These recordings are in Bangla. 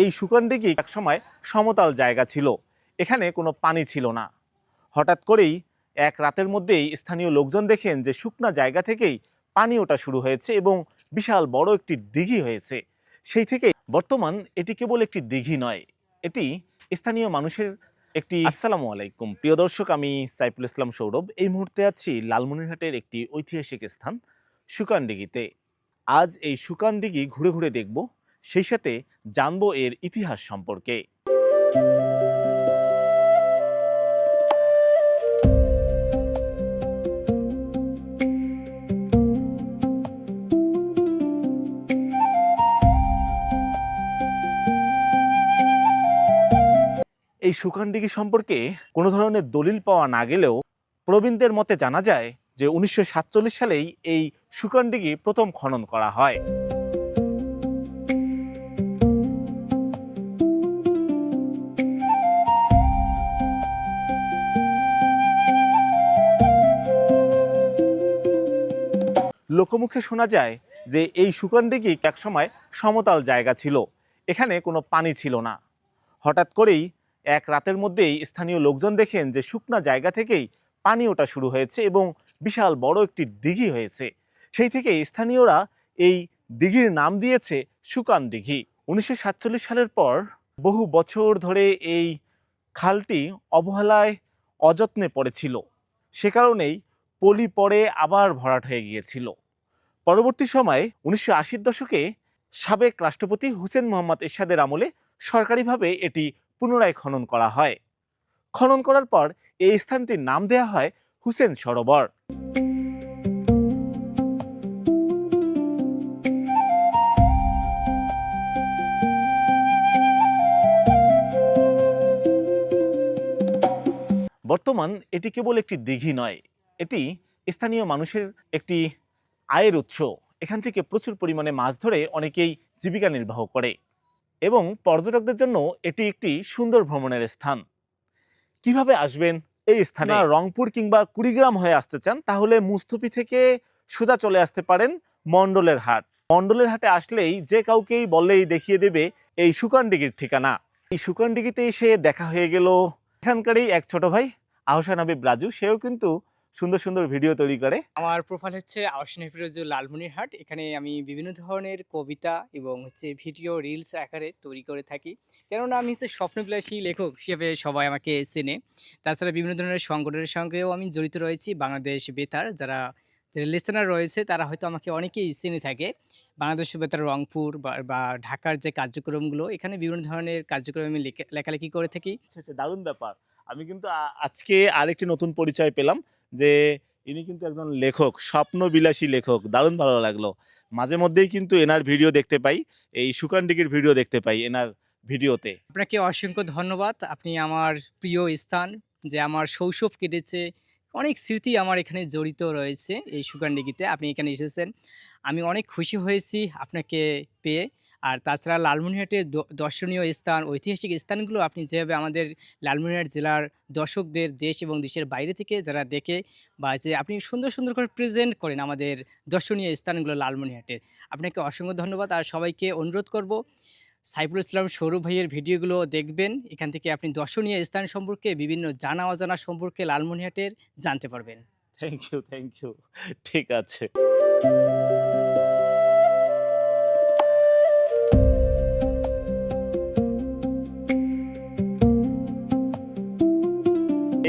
এই সুকানদিঘি একসময় সমতল জায়গা ছিল, এখানে কোনো পানি ছিল না। হঠাৎ করেই এক রাতের মধ্যেই স্থানীয় লোকজন দেখেন যে শুকনা জায়গা থেকেই পানি ওঠা শুরু হয়েছে এবং বিশাল বড় একটি দিঘি হয়েছে। সেই থেকে বর্তমান এটি কেবল একটি দিঘি নয়, এটি স্থানীয় মানুষের একটি। আসসালামু আলাইকুম প্রিয় দর্শক, আমি সাইফুল ইসলাম সৌরভ। এই মুহূর্তে আছি লালমনিরহাটের একটি ঐতিহাসিক স্থান সুকানদিঘিতে। আজ এই সুকানদিঘি ঘুরে ঘুরে দেখব, সেই সাথে জানবো এর ইতিহাস সম্পর্কে। এই সুকানদিঘি সম্পর্কে কোনো ধরনের দলিল পাওয়া না গেলেও প্রবীণদের মতে জানা যায় যে 1947 সালেই এই সুকানদিঘি প্রথম খনন করা হয়। লোকমুখে শোনা যায় যে এই সুকানদিঘি একসময় সমতল জায়গা ছিল, এখানে কোনো পানি ছিল না। হঠাৎ করেই এক রাতের মধ্যেই স্থানীয় লোকজন দেখেন যে শুকনা জায়গা থেকেই পানি ওঠা শুরু হয়েছে এবং বিশাল বড় একটি দিঘি হয়েছে। সেই থেকে স্থানীয়রা এই দিঘির নাম দিয়েছে সুকানদিঘি। 1947 সালের পর বহু বছর ধরে এই খালটি অবহেলায় অযত্নে পড়েছিল, সে কারণেই পলি পড়ে আবার ভরাট হয়ে গিয়েছিল। পরবর্তী সময়ে 1980-র দশকে সাবেক রাষ্ট্রপতি হুসেন মোহাম্মদ এরশাদের আমলে সরকারিভাবে এটি পুনরায় খনন করা হয়। খনন করার পর এই স্থানটির নাম দেওয়া হয় হুসেন সরোবর। বর্তমান এটি কেবল একটি দিঘি নয়, এটি স্থানীয় মানুষের একটি আয়ের উৎস। এখান থেকে প্রচুর পরিমাণে মাছ ধরে অনেকেই জীবিকা নির্বাহ করে এবং পর্যটকদের জন্য এটি একটি সুন্দর ভ্রমণের স্থান। কিভাবে আসবেন এই স্থানে? রংপুর কিংবা কুড়িগ্রাম হয়ে আসতে চান তাহলে মুস্তফি থেকে সোজা চলে আসতে পারেন মণ্ডলের হাট। মণ্ডলের হাটে আসলেই যে কাউকেই বললেই দেখিয়ে দেবে এই সুকানদিঘির ঠিকানা। এই সুকানদিঘিতে এসে দেখা হয়ে গেল এখানকারই এক ছোট ভাই আহসান হাবিব রাজু, সেও কিন্তু সুন্দর সুন্দর ভিডিও তৈরি করে। আমার প্রোফাইল হচ্ছে আহসান হাবিব রাজু লালমনিরহাট। এখানে আমি বিভিন্ন ধরনের কবিতা এবং ভিডিও রিলস আকারে তৈরি করে থাকি, কেননা আমি স্বপ্নবিলাসী লেখক হিসেবে সবাই আমাকে চেনে। তাছাড়া বিভিন্ন ধরনের সংগঠনের সঙ্গেও আমি জড়িত রয়েছি। বাংলাদেশ বেতার যারা লিসেনার রয়েছে তারা হয়তো আমাকে অনেকেই চিনে থাকে। বাংলাদেশ বেতার রংপুর বা ঢাকার যে কার্যক্রমগুলো, এখানে বিভিন্ন ধরনের কার্যক্রম আমি লেখালেখি করে থাকি। আচ্ছা, দারুণ ব্যাপার। আমি কিন্তু আজকে আরেকটি নতুন পরিচয় পেলাম যে ইনি কিন্তু একজন লেখক, স্বপ্নবিলাসী লেখক। দারুণ ভালো লাগলো। মাঝে মধ্যেই কিন্তু এনার ভিডিও দেখতে পাই, এই সুকানদিঘির ভিডিও দেখতে পাই এনার ভিডিওতে। আপনাকে অসংখ্য ধন্যবাদ। আপনি আমার প্রিয় স্থান, যে আমার শৈশব কেটেছে, অনেক স্মৃতি আমার এখানে জড়িত রয়েছে এই সুকানদিঘিতে। আপনি এখানে এসেছেন, আমি অনেক খুশি হয়েছি আপনাকে পেয়ে। আর তাছাড়া লালমনিরহাটের দর্শনীয় স্থান, ঐতিহাসিক স্থানগুলো আপনি যেভাবে আমাদের লালমনিরহাট জেলার দর্শকদের দেশ এবং দেশের বাইরে থেকে যারা দেখে, বা যে আপনি সুন্দর সুন্দর করে প্রেজেন্ট করেন আমাদের দর্শনীয় স্থানগুলো লালমনিরহাটের, আপনাকে অসংখ্য ধন্যবাদ। আর সবাইকে অনুরোধ করব সাইফুল ইসলাম সৌরভ ভাইয়ের ভিডিওগুলো দেখবেন। এখান থেকে আপনি দর্শনীয় স্থান সম্পর্কে, বিভিন্ন জানা অজানা সম্পর্কে লালমনিরহাটের জানতে পারবেন। Thank you, thank you. ঠিক আছে।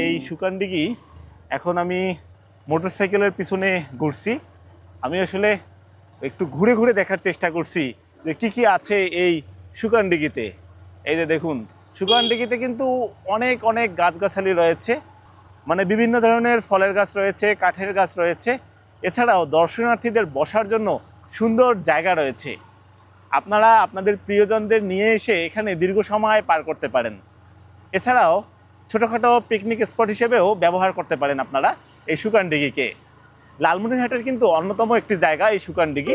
এই সুকানদিঘি এখন আমি মোটরসাইকেলের পিছনে ঘুরছি। আমি আসলে একটু ঘুরে ঘুরে দেখার চেষ্টা করছি যে কি কি আছে এই সুকানদিঘিতে। এই যে দেখুন, সুকানদিঘিতে কিন্তু অনেক অনেক গাছগাছালি রয়েছে, মানে বিভিন্ন ধরনের ফলের গাছ রয়েছে, কাঠের গাছ রয়েছে। এছাড়াও দর্শনার্থীদের বসার জন্য সুন্দর জায়গা রয়েছে। আপনারা আপনাদের প্রিয়জনদের নিয়ে এসে এখানে দীর্ঘ সময় পার করতে পারেন। এছাড়াও ছোটোখাটো পিকনিক স্পট হিসেবেও ব্যবহার করতে পারেন আপনারা এই সুকানদিঘিকে। লালমনিরহাটের কিন্তু অন্যতম একটি জায়গা এই সুকানদিঘি।